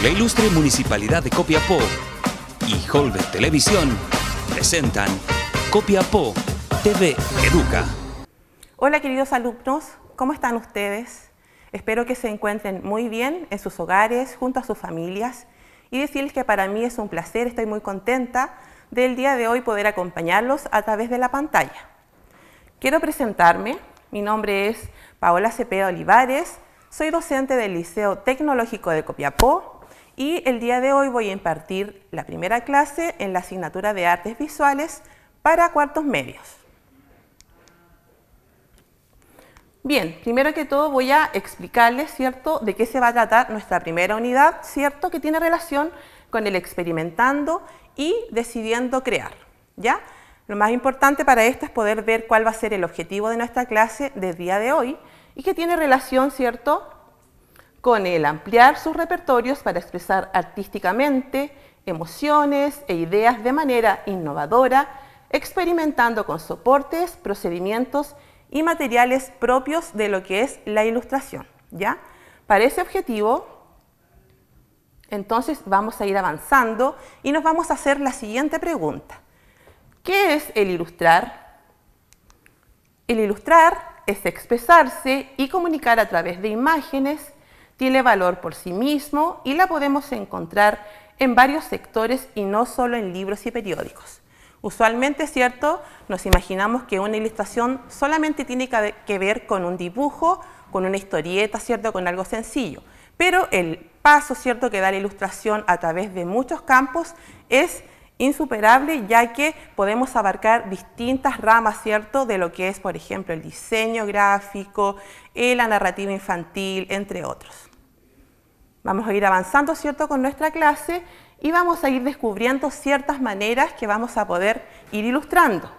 La ilustre Municipalidad de Copiapó y Holber Televisión presentan Copiapó TV Educa. Hola queridos alumnos, ¿cómo están ustedes? Espero que se encuentren muy bien en sus hogares, junto a sus familias, y decirles que para mí es un placer, estoy muy contenta del día de hoy poder acompañarlos a través de la pantalla. Quiero presentarme, mi nombre es Paola Cepeda Olivares, soy docente del Liceo Tecnológico de Copiapó y el día de hoy voy a impartir la primera clase en la asignatura de Artes Visuales para cuartos medios. Bien, primero que todo voy a explicarles, ¿cierto?, de qué se va a tratar nuestra primera unidad, ¿cierto?, que tiene relación con el experimentando y decidiendo crear, ¿ya? Lo más importante para esto es poder ver cuál va a ser el objetivo de nuestra clase del día de hoy y que tiene relación, ¿cierto?, con el ampliar sus repertorios para expresar artísticamente emociones e ideas de manera innovadora, experimentando con soportes, procedimientos y materiales propios de lo que es la ilustración, ¿ya? Para ese objetivo, entonces vamos a ir avanzando y nos vamos a hacer la siguiente pregunta. ¿Qué es el ilustrar? El ilustrar es expresarse y comunicar a través de imágenes, tiene valor por sí mismo y la podemos encontrar en varios sectores y no solo en libros y periódicos. Usualmente, ¿cierto?, nos imaginamos que una ilustración solamente tiene que ver con un dibujo, con una historieta, ¿cierto?, con algo sencillo. Pero el paso, ¿cierto?, que da la ilustración a través de muchos campos es insuperable, ya que podemos abarcar distintas ramas, ¿cierto?, de lo que es, por ejemplo, el diseño gráfico, la narrativa infantil, entre otros. Vamos a ir avanzando, ¿cierto?, con nuestra clase y vamos a ir descubriendo ciertas maneras que vamos a poder ir ilustrando.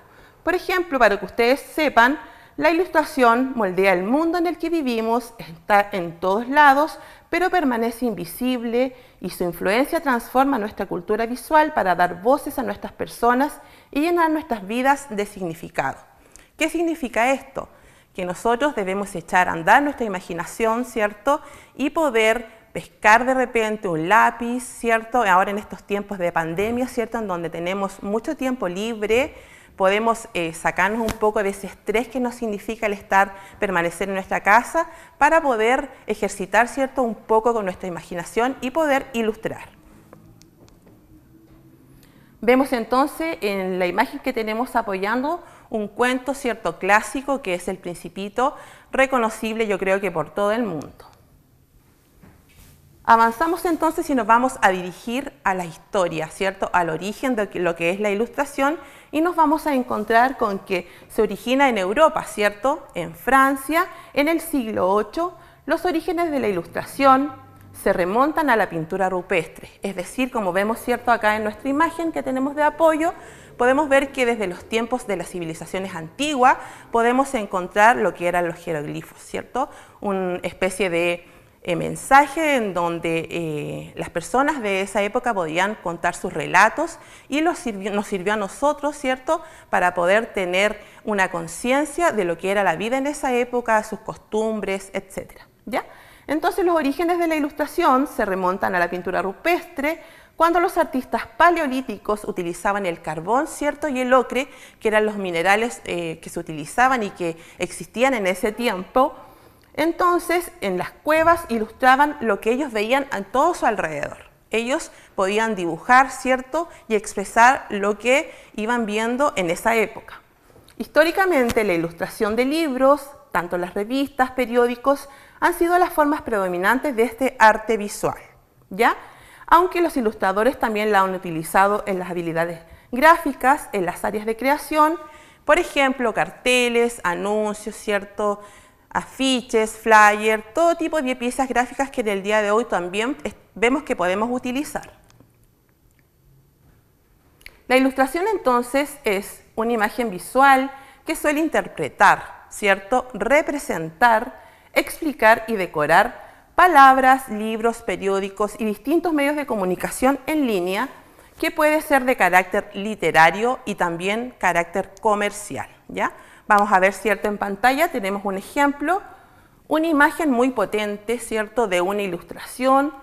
Por ejemplo, para que ustedes sepan, la ilustración moldea el mundo en el que vivimos, está en todos lados, pero permanece invisible y su influencia transforma nuestra cultura visual para dar voces a nuestras personas y llenar nuestras vidas de significado. ¿Qué significa esto? Que nosotros debemos echar a andar nuestra imaginación, ¿cierto?, y poder pescar de repente un lápiz, ¿cierto? Ahora en estos tiempos de pandemia, ¿cierto?, en donde tenemos mucho tiempo libre, podemos sacarnos un poco de ese estrés que nos significa el permanecer en nuestra casa para poder ejercitar, ¿cierto?, un poco con nuestra imaginación y poder ilustrar. Vemos entonces en la imagen que tenemos apoyando un cuento, ¿cierto?, clásico, que es El Principito, reconocible yo creo que por todo el mundo. Avanzamos entonces y nos vamos a dirigir a la historia, ¿cierto?, al origen de lo que es la ilustración y nos vamos a encontrar con que se origina en Europa, ¿cierto?, en Francia, en el siglo VIII. Los orígenes de la ilustración se remontan a la pintura rupestre, es decir, como vemos, ¿cierto?, acá en nuestra imagen que tenemos de apoyo, podemos ver que desde los tiempos de las civilizaciones antiguas podemos encontrar lo que eran los jeroglifos, ¿cierto?, una especie de mensaje en donde las personas de esa época podían contar sus relatos y nos sirvió a nosotros, ¿cierto?, para poder tener una conciencia de lo que era la vida en esa época, sus costumbres, etc. ¿Ya? Entonces los orígenes de la ilustración se remontan a la pintura rupestre, cuando los artistas paleolíticos utilizaban el carbón, ¿cierto?, y el ocre, que eran los minerales que se utilizaban y que existían en ese tiempo. Entonces, en las cuevas ilustraban lo que ellos veían a todo su alrededor. Ellos podían dibujar, ¿cierto?, y expresar lo que iban viendo en esa época. Históricamente, la ilustración de libros, tanto las revistas, periódicos, han sido las formas predominantes de este arte visual, ¿ya? Aunque los ilustradores también la han utilizado en las habilidades gráficas, en las áreas de creación, por ejemplo, carteles, anuncios, ¿cierto?, afiches, flyers, todo tipo de piezas gráficas que en el día de hoy también vemos que podemos utilizar. La ilustración entonces es una imagen visual que suele interpretar, ¿cierto?, representar, explicar y decorar palabras, libros, periódicos y distintos medios de comunicación en línea que puede ser de carácter literario y también carácter comercial, ¿ya? Vamos a ver, ¿cierto?, en pantalla tenemos un ejemplo, una imagen muy potente, ¿cierto?, de una ilustración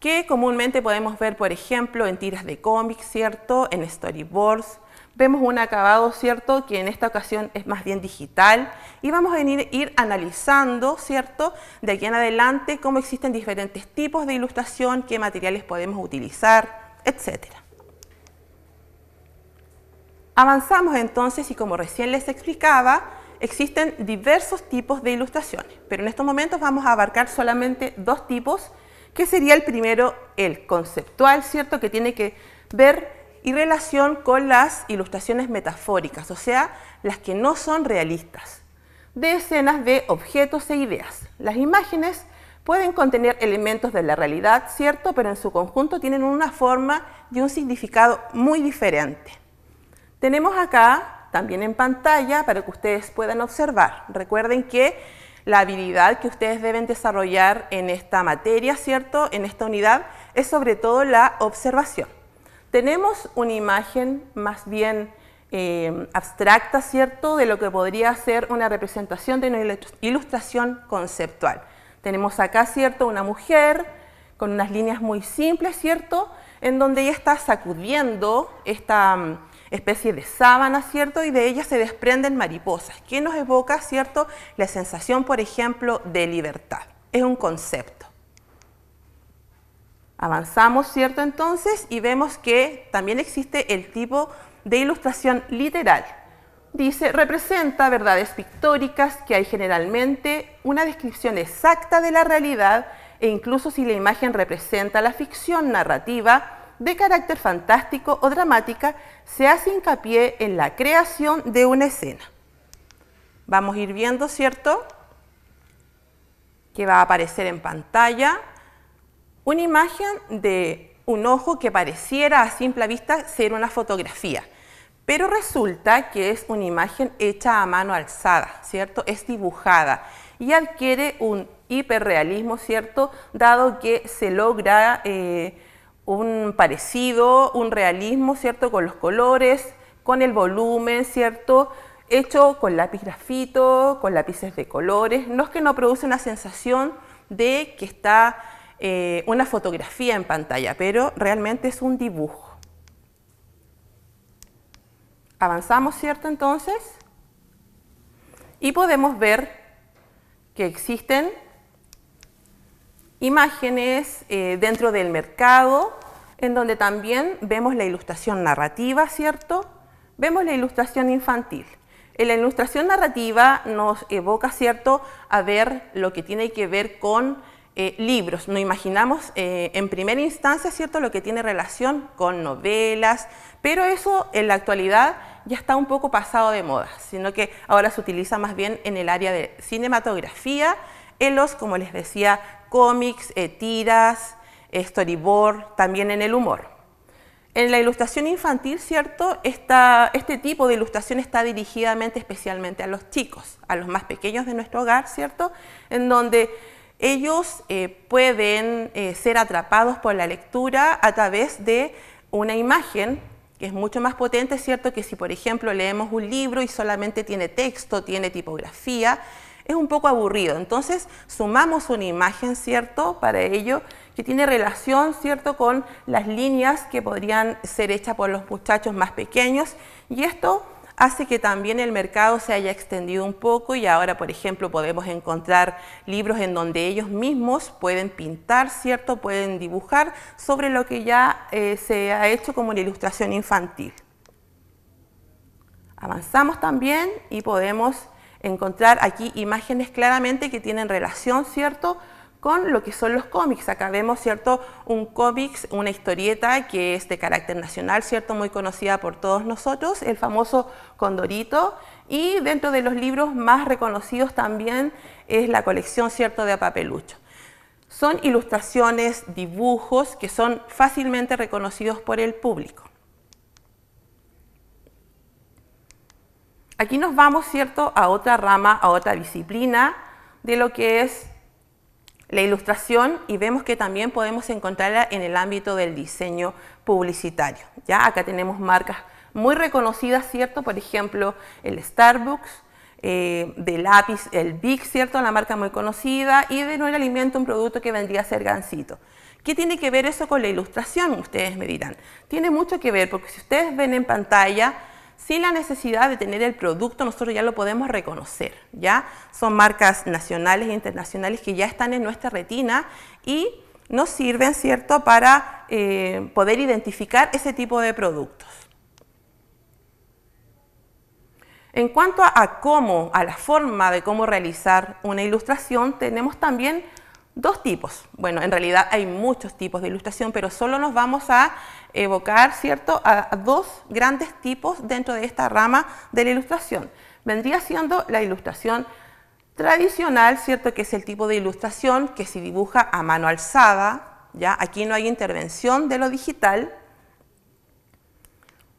que comúnmente podemos ver, por ejemplo, en tiras de cómics, ¿cierto? En storyboards. Vemos un acabado, ¿cierto?, que en esta ocasión es más bien digital, y vamos a ir analizando, ¿cierto?, de aquí en adelante cómo existen diferentes tipos de ilustración, qué materiales podemos utilizar, etc. Avanzamos entonces y, como recién les explicaba, existen diversos tipos de ilustraciones, pero en estos momentos vamos a abarcar solamente dos tipos, que sería el primero, el conceptual, ¿cierto?, que tiene que ver y relación con las ilustraciones metafóricas, o sea, las que no son realistas, de escenas de objetos e ideas. Las imágenes pueden contener elementos de la realidad, ¿cierto?, pero en su conjunto tienen una forma y un significado muy diferente. Tenemos acá, también en pantalla, para que ustedes puedan observar. Recuerden que la habilidad que ustedes deben desarrollar en esta materia, ¿cierto?, en esta unidad, es sobre todo la observación. Tenemos una imagen más bien abstracta, ¿cierto?, de lo que podría ser una representación de una ilustración conceptual. Tenemos acá, ¿cierto?, una mujer con unas líneas muy simples, ¿cierto?, en donde ella está sacudiendo esta especie de sábana, ¿cierto?, y de ella se desprenden mariposas, que nos evoca, ¿cierto?, la sensación, por ejemplo, de libertad. Es un concepto. Avanzamos, ¿cierto?, entonces, y vemos que también existe el tipo de ilustración literal. Dice, representa verdades pictóricas que hay generalmente una descripción exacta de la realidad, e incluso si la imagen representa la ficción narrativa de carácter fantástico o dramática, se hace hincapié en la creación de una escena. Vamos a ir viendo, ¿cierto?, que va a aparecer en pantalla una imagen de un ojo que pareciera a simple vista ser una fotografía, pero resulta que es una imagen hecha a mano alzada, ¿cierto? Es dibujada y adquiere un hiperrealismo, ¿cierto?, dado que se logra un parecido, un realismo, ¿cierto?, con los colores, con el volumen, ¿cierto?, hecho con lápiz grafito, con lápices de colores. No es que no produce una sensación de que está una fotografía en pantalla, pero realmente es un dibujo. Avanzamos, ¿cierto?, entonces, y podemos ver que existen imágenes dentro del mercado, en donde también vemos la ilustración narrativa, ¿cierto? Vemos la ilustración infantil. En la ilustración narrativa nos evoca, ¿cierto?, a ver lo que tiene que ver con libros. Nos imaginamos en primera instancia, ¿cierto?, lo que tiene relación con novelas, pero eso en la actualidad ya está un poco pasado de moda, sino que ahora se utiliza más bien en el área de cinematografía, en los, como les decía, cómics, tiras, storyboard, también en el humor. En la ilustración infantil, ¿cierto?, este tipo de ilustración está dirigida especialmente a los chicos, a los más pequeños de nuestro hogar, ¿cierto?, en donde ellos pueden ser atrapados por la lectura a través de una imagen que es mucho más potente, ¿cierto?, que si, por ejemplo, leemos un libro y solamente tiene texto, tiene tipografía, es un poco aburrido. Entonces, sumamos una imagen, ¿cierto?, para ello, que tiene relación, ¿cierto?, con las líneas que podrían ser hechas por los muchachos más pequeños, y esto hace que también el mercado se haya extendido un poco y ahora, por ejemplo, podemos encontrar libros en donde ellos mismos pueden pintar, ¿cierto?, pueden dibujar sobre lo que ya se ha hecho como una ilustración infantil. Avanzamos también y podemos encontrar aquí imágenes claramente que tienen relación, ¿cierto?, con lo que son los cómics. Acá vemos, ¿cierto?, un cómics, una historieta que es de carácter nacional, ¿cierto?, muy conocida por todos nosotros, el famoso Condorito, y dentro de los libros más reconocidos también es la colección, ¿cierto?, de Papelucho. Son ilustraciones, dibujos que son fácilmente reconocidos por el público. Aquí nos vamos, ¿cierto?, a otra rama, a otra disciplina de lo que es la ilustración, y vemos que también podemos encontrarla en el ámbito del diseño publicitario. ¿Ya? Acá tenemos marcas muy reconocidas, ¿cierto? Por ejemplo, el Starbucks, de lápiz, el Bic, ¿cierto?, la marca muy conocida, y de Nueva Alimento, un producto que vendría a ser Gansito. ¿Qué tiene que ver eso con la ilustración? Ustedes me dirán. Tiene mucho que ver, porque si ustedes ven en pantalla, sin la necesidad de tener el producto, nosotros ya lo podemos reconocer, ¿ya? Son marcas nacionales e internacionales que ya están en nuestra retina y nos sirven, ¿cierto?, para poder identificar ese tipo de productos. En cuanto a la forma de cómo realizar una ilustración, tenemos también dos tipos. Bueno, en realidad hay muchos tipos de ilustración, pero solo nos vamos a evocar, ¿cierto?, a dos grandes tipos dentro de esta rama de la ilustración. Vendría siendo la ilustración tradicional, ¿cierto?, que es el tipo de ilustración que se dibuja a mano alzada, ¿ya? Aquí no hay intervención de lo digital.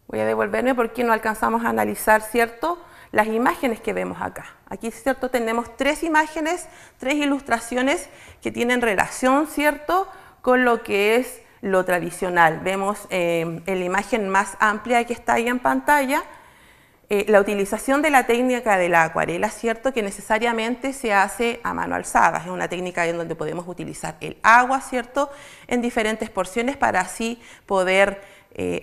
Voy a devolverme porque no alcanzamos a analizar, ¿cierto?, las imágenes que vemos acá. Aquí, ¿cierto?, tenemos tres imágenes, tres ilustraciones que tienen relación, ¿cierto?, con lo que es lo tradicional. Vemos en la imagen más amplia que está ahí en pantalla, la utilización de la técnica de la acuarela, ¿cierto?, que necesariamente se hace a mano alzada. Es una técnica en donde podemos utilizar el agua, ¿cierto?, en diferentes porciones para así poder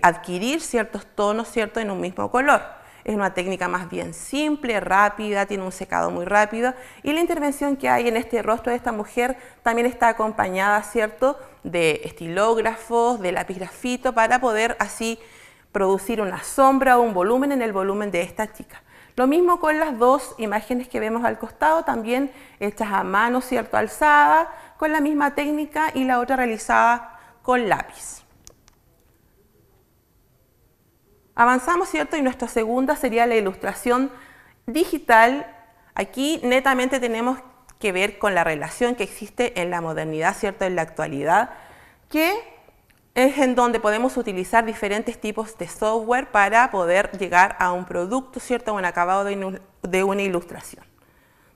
adquirir ciertos tonos, ¿cierto?, en un mismo color. Es una técnica más bien simple, rápida, tiene un secado muy rápido y la intervención que hay en este rostro de esta mujer también está acompañada, ¿cierto?, de estilógrafos, de lápiz grafito para poder así producir una sombra o un volumen en el volumen de esta chica. Lo mismo con las dos imágenes que vemos al costado, también hechas a mano, ¿cierto?, alzada, con la misma técnica y la otra realizada con lápiz. Avanzamos, ¿cierto? Y nuestra segunda sería la ilustración digital. Aquí netamente tenemos que ver con la relación que existe en la modernidad, ¿cierto?, en la actualidad, que es en donde podemos utilizar diferentes tipos de software para poder llegar a un producto, ¿cierto?, a un acabado de una ilustración.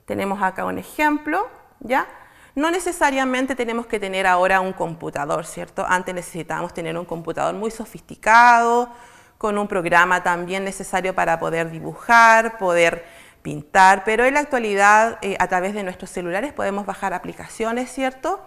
Tenemos acá un ejemplo, ¿ya? No necesariamente tenemos que tener ahora un computador, ¿cierto? Antes necesitábamos tener un computador muy sofisticado, con un programa también necesario para poder dibujar, poder pintar, pero en la actualidad a través de nuestros celulares podemos bajar aplicaciones, ¿cierto?,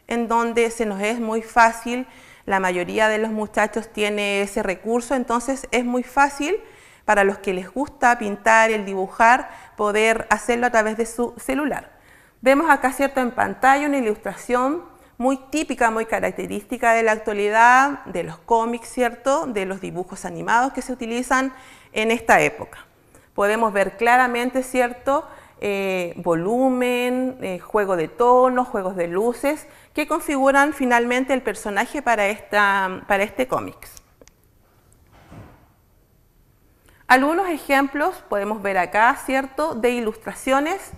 en donde se nos es muy fácil, la mayoría de los muchachos tiene ese recurso, entonces es muy fácil para los que les gusta pintar, el dibujar, poder hacerlo a través de su celular. Vemos acá, ¿cierto?, en pantalla una ilustración muy típica, muy característica de la actualidad, de los cómics, ¿cierto?, de los dibujos animados que se utilizan en esta época. Podemos ver claramente, ¿cierto?, volumen, juego de tonos, juegos de luces, que configuran finalmente el personaje para este cómic. Algunos ejemplos podemos ver acá, ¿cierto?, de ilustraciones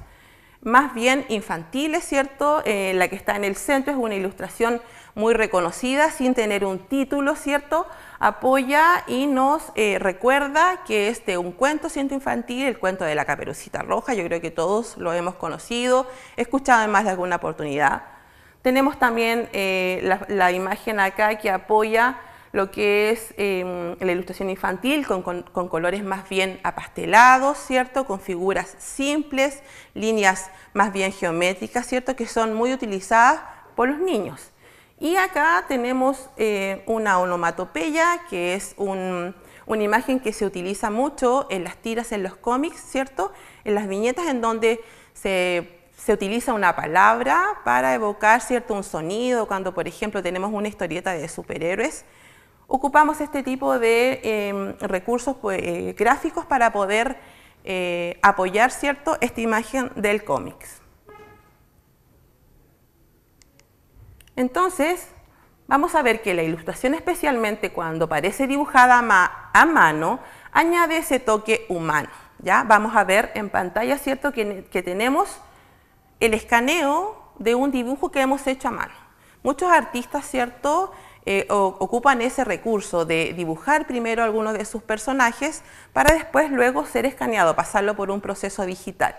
más bien infantiles, ¿cierto? La que está en el centro es una ilustración muy reconocida, sin tener un título, ¿cierto? Apoya y nos recuerda que es de un cuento, ¿cierto?, infantil, el cuento de la Caperucita Roja. Yo creo que todos lo hemos conocido, escuchado en más de alguna oportunidad. Tenemos también la imagen acá que apoya lo que es la ilustración infantil con colores más bien apastelados, ¿cierto?, con figuras simples, líneas más bien geométricas, ¿cierto?, que son muy utilizadas por los niños. Y acá tenemos una onomatopeya, que es una imagen que se utiliza mucho en las tiras, en los cómics, ¿cierto?, en las viñetas en donde se utiliza una palabra para evocar, ¿cierto?, un sonido. Cuando, por ejemplo, tenemos una historieta de superhéroes, ocupamos este tipo de recursos gráficos para poder apoyar, ¿cierto?, esta imagen del cómic. Entonces, vamos a ver que la ilustración, especialmente cuando parece dibujada a mano, añade ese toque humano, ¿ya? Vamos a ver en pantalla, ¿cierto?, que tenemos el escaneo de un dibujo que hemos hecho a mano. Muchos artistas, ¿cierto?, ocupan ese recurso de dibujar primero algunos de sus personajes para después luego ser escaneado, pasarlo por un proceso digital.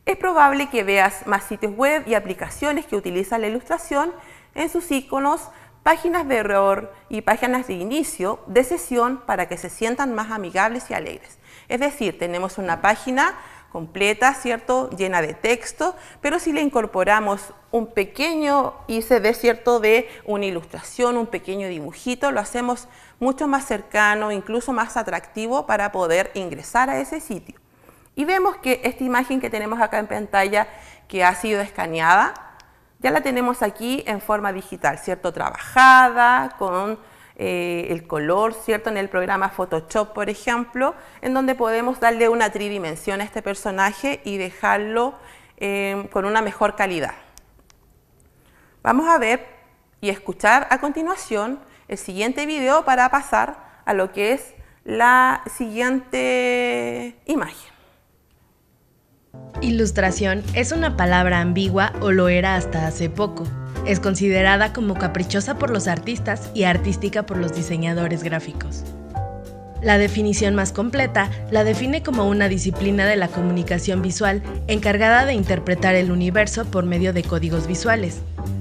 Es probable que veas más sitios web y aplicaciones que utilizan la ilustración en sus iconos, páginas de error y páginas de inicio de sesión para que se sientan más amigables y alegres. Es decir, tenemos una página completa, ¿cierto? Llena de texto, pero si le incorporamos un pequeño ICD, ¿cierto? De una ilustración, un pequeño dibujito, lo hacemos mucho más cercano, incluso más atractivo para poder ingresar a ese sitio. Y vemos que esta imagen que tenemos acá en pantalla, que ha sido escaneada, ya la tenemos aquí en forma digital, ¿cierto? Trabajada con el color, ¿cierto? En el programa Photoshop, por ejemplo, en donde podemos darle una tridimensión a este personaje y dejarlo con una mejor calidad. Vamos a ver y escuchar a continuación el siguiente video para pasar a lo que es la siguiente imagen. Ilustración es una palabra ambigua o lo era hasta hace poco. Es considerada como caprichosa por los artistas y artística por los diseñadores gráficos. La definición más completa la define como una disciplina de la comunicación visual encargada de interpretar el universo por medio de códigos visuales.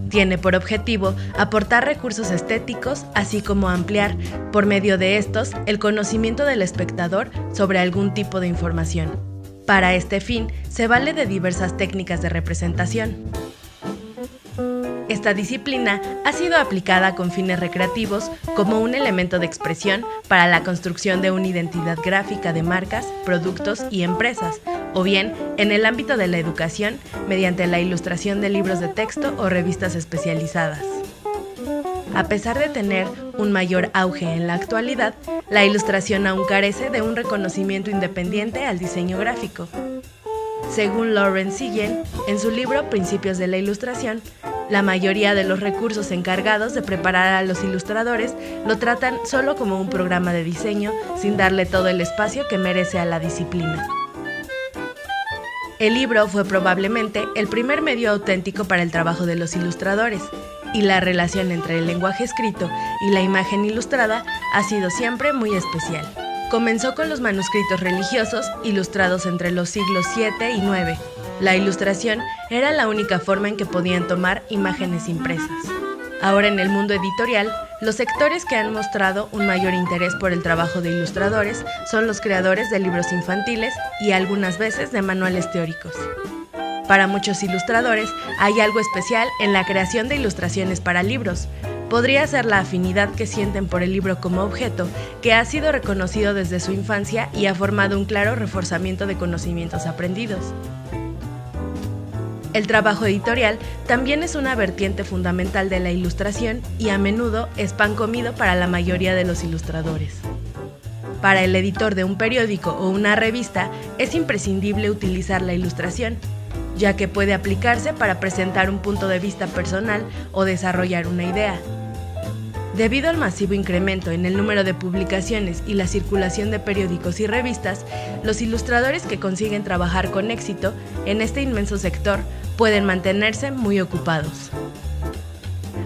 Tiene por objetivo aportar recursos estéticos, así como ampliar, por medio de estos, el conocimiento del espectador sobre algún tipo de información. Para este fin, se vale de diversas técnicas de representación. Esta disciplina ha sido aplicada con fines recreativos como un elemento de expresión para la construcción de una identidad gráfica de marcas, productos y empresas, o bien en el ámbito de la educación mediante la ilustración de libros de texto o revistas especializadas. A pesar de tener un mayor auge en la actualidad, la ilustración aún carece de un reconocimiento independiente al diseño gráfico. Según Lawrence Sillen, en su libro Principios de la Ilustración, la mayoría de los recursos encargados de preparar a los ilustradores lo tratan solo como un programa de diseño, sin darle todo el espacio que merece a la disciplina. El libro fue probablemente el primer medio auténtico para el trabajo de los ilustradores, y la relación entre el lenguaje escrito y la imagen ilustrada ha sido siempre muy especial. Comenzó con los manuscritos religiosos ilustrados entre los siglos VII y IX. La ilustración era la única forma en que podían tomar imágenes impresas. Ahora en el mundo editorial, los sectores que han mostrado un mayor interés por el trabajo de ilustradores son los creadores de libros infantiles y algunas veces de manuales teóricos. Para muchos ilustradores hay algo especial en la creación de ilustraciones para libros. Podría ser la afinidad que sienten por el libro como objeto, que ha sido reconocido desde su infancia y ha formado un claro reforzamiento de conocimientos aprendidos. El trabajo editorial también es una vertiente fundamental de la ilustración y a menudo es pan comido para la mayoría de los ilustradores. Para el editor de un periódico o una revista es imprescindible utilizar la ilustración, ya que puede aplicarse para presentar un punto de vista personal o desarrollar una idea. Debido al masivo incremento en el número de publicaciones y la circulación de periódicos y revistas, los ilustradores que consiguen trabajar con éxito en este inmenso sector pueden mantenerse muy ocupados.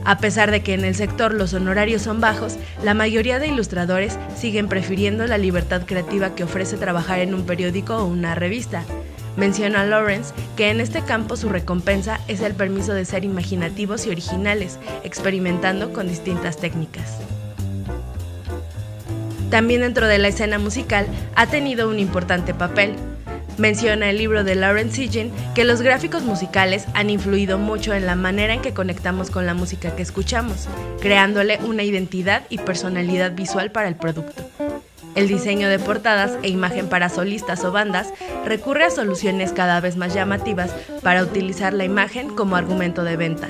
A pesar de que en el sector los honorarios son bajos, la mayoría de ilustradores siguen prefiriendo la libertad creativa que ofrece trabajar en un periódico o una revista. Menciona Lawrence que en este campo su recompensa es el permiso de ser imaginativos y originales, experimentando con distintas técnicas. También dentro de la escena musical ha tenido un importante papel. Menciona el libro de Lawrence Sillen que los gráficos musicales han influido mucho en la manera en que conectamos con la música que escuchamos, creándole una identidad y personalidad visual para el producto. El diseño de portadas e imagen para solistas o bandas recurre a soluciones cada vez más llamativas para utilizar la imagen como argumento de venta.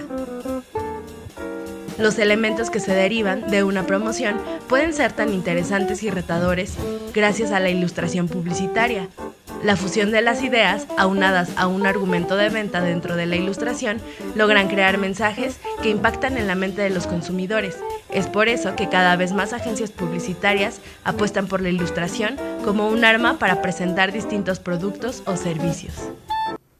Los elementos que se derivan de una promoción pueden ser tan interesantes y retadores gracias a la ilustración publicitaria. La fusión de las ideas, aunadas a un argumento de venta dentro de la ilustración, logran crear mensajes que impactan en la mente de los consumidores. Es por eso que cada vez más agencias publicitarias apuestan por la ilustración como un arma para presentar distintos productos o servicios.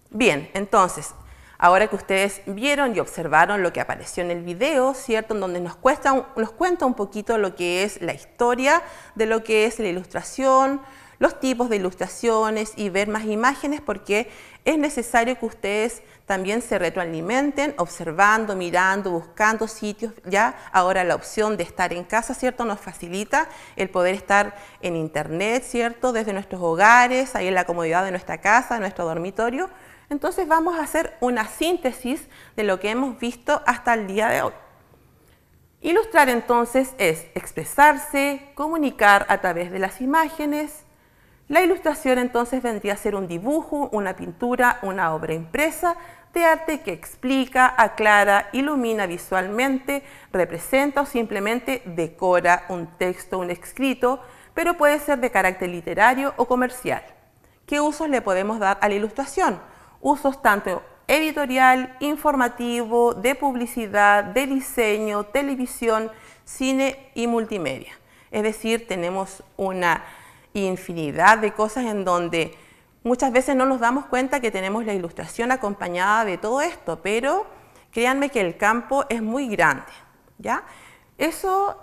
Bien, entonces, ahora que ustedes vieron y observaron lo que apareció en el video, ¿cierto? En donde nos cuenta un poquito lo que es la historia de lo que es la ilustración, los tipos de ilustraciones y ver más imágenes, porque es necesario que ustedes también se retroalimenten observando, mirando, buscando sitios. Ya ahora la opción de estar en casa, ¿cierto?, nos facilita el poder estar en internet, ¿cierto?, desde nuestros hogares, ahí en la comodidad de nuestra casa, de nuestro dormitorio. Entonces vamos a hacer una síntesis de lo que hemos visto hasta el día de hoy. Ilustrar entonces es expresarse, comunicar a través de las imágenes. La ilustración entonces vendría a ser un dibujo, una pintura, una obra impresa de arte que explica, aclara, ilumina visualmente, representa o simplemente decora un texto, un escrito, pero puede ser de carácter literario o comercial. ¿Qué usos le podemos dar a la ilustración? Usos tanto editorial, informativo, de publicidad, de diseño, televisión, cine y multimedia. Es decir, tenemos una infinidad de cosas en donde muchas veces no nos damos cuenta que tenemos la ilustración acompañada de todo esto, pero créanme que el campo es muy grande, ¿ya? Eso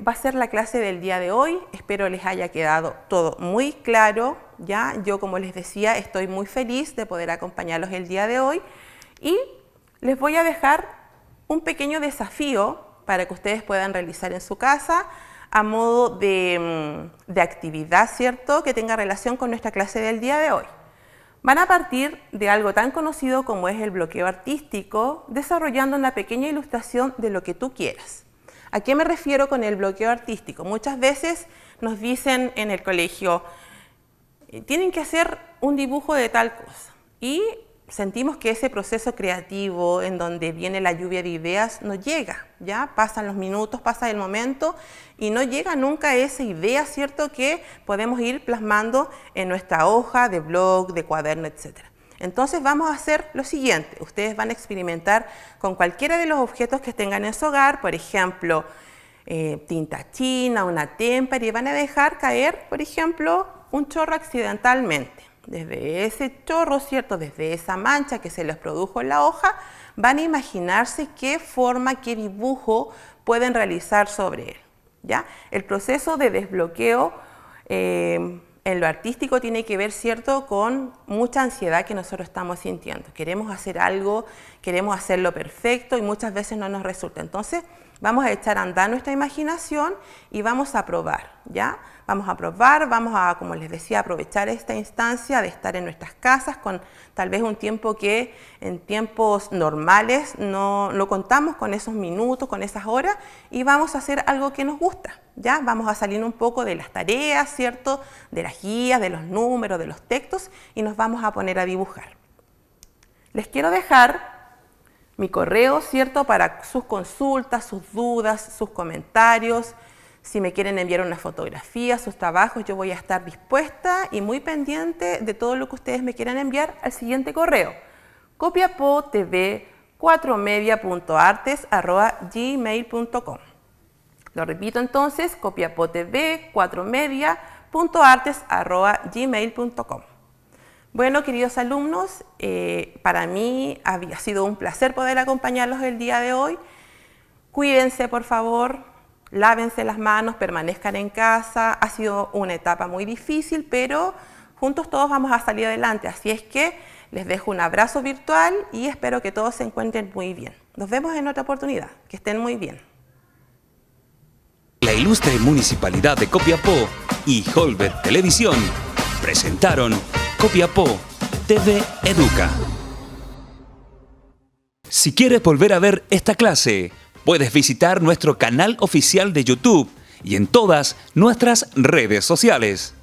va a ser la clase del día de hoy. Espero les haya quedado todo muy claro, ¿ya? Yo, como les decía, estoy muy feliz de poder acompañarlos el día de hoy y les voy a dejar un pequeño desafío para que ustedes puedan realizar en su casa a modo de actividad, ¿cierto?, que tenga relación con nuestra clase del día de hoy. Van a partir de algo tan conocido como es el bloqueo artístico, desarrollando una pequeña ilustración de lo que tú quieras. ¿A qué me refiero con el bloqueo artístico? Muchas veces nos dicen en el colegio, tienen que hacer un dibujo de tal cosa, y sentimos que ese proceso creativo en donde viene la lluvia de ideas no llega, ¿ya? Pasan los minutos, pasa el momento y no llega nunca esa idea, ¿cierto?, que podemos ir plasmando en nuestra hoja de blog, de cuaderno, etc. Entonces vamos a hacer lo siguiente: ustedes van a experimentar con cualquiera de los objetos que tengan en su hogar, por ejemplo, tinta china, una témpera, y van a dejar caer, por ejemplo, un chorro accidentalmente. Desde ese chorro, ¿cierto?, desde esa mancha que se les produjo en la hoja, van a imaginarse qué forma, qué dibujo pueden realizar sobre él, ¿ya? El proceso de desbloqueo en lo artístico tiene que ver, ¿cierto?, con mucha ansiedad que nosotros estamos sintiendo. Queremos hacer algo, queremos hacerlo perfecto y muchas veces no nos resulta. Entonces vamos a echar a andar nuestra imaginación y vamos a probar, ¿ya? Vamos a probar, vamos a, como les decía, aprovechar esta instancia de estar en nuestras casas con tal vez un tiempo que en tiempos normales no contamos con esos minutos, con esas horas, y vamos a hacer algo que nos gusta, ¿ya? Vamos a salir un poco de las tareas, ¿cierto?, de las guías, de los números, de los textos, y nos vamos a poner a dibujar. Les quiero dejar mi correo, ¿cierto?, para sus consultas, sus dudas, sus comentarios. Si me quieren enviar una fotografía, sus trabajos, yo voy a estar dispuesta y muy pendiente de todo lo que ustedes me quieran enviar al siguiente correo: copiapotv4media.artes@gmail.com. Lo repito entonces: copiapotv4media.artes@gmail.com. Bueno, queridos alumnos, para mí había sido un placer poder acompañarlos el día de hoy. Cuídense, por favor, lávense las manos, permanezcan en casa. Ha sido una etapa muy difícil, pero juntos todos vamos a salir adelante. Así es que les dejo un abrazo virtual y espero que todos se encuentren muy bien. Nos vemos en otra oportunidad. Que estén muy bien. La ilustre Municipalidad de Copiapó y Holbert Televisión presentaron Copiapó TV Educa. Si quieres volver a ver esta clase, puedes visitar nuestro canal oficial de YouTube y en todas nuestras redes sociales.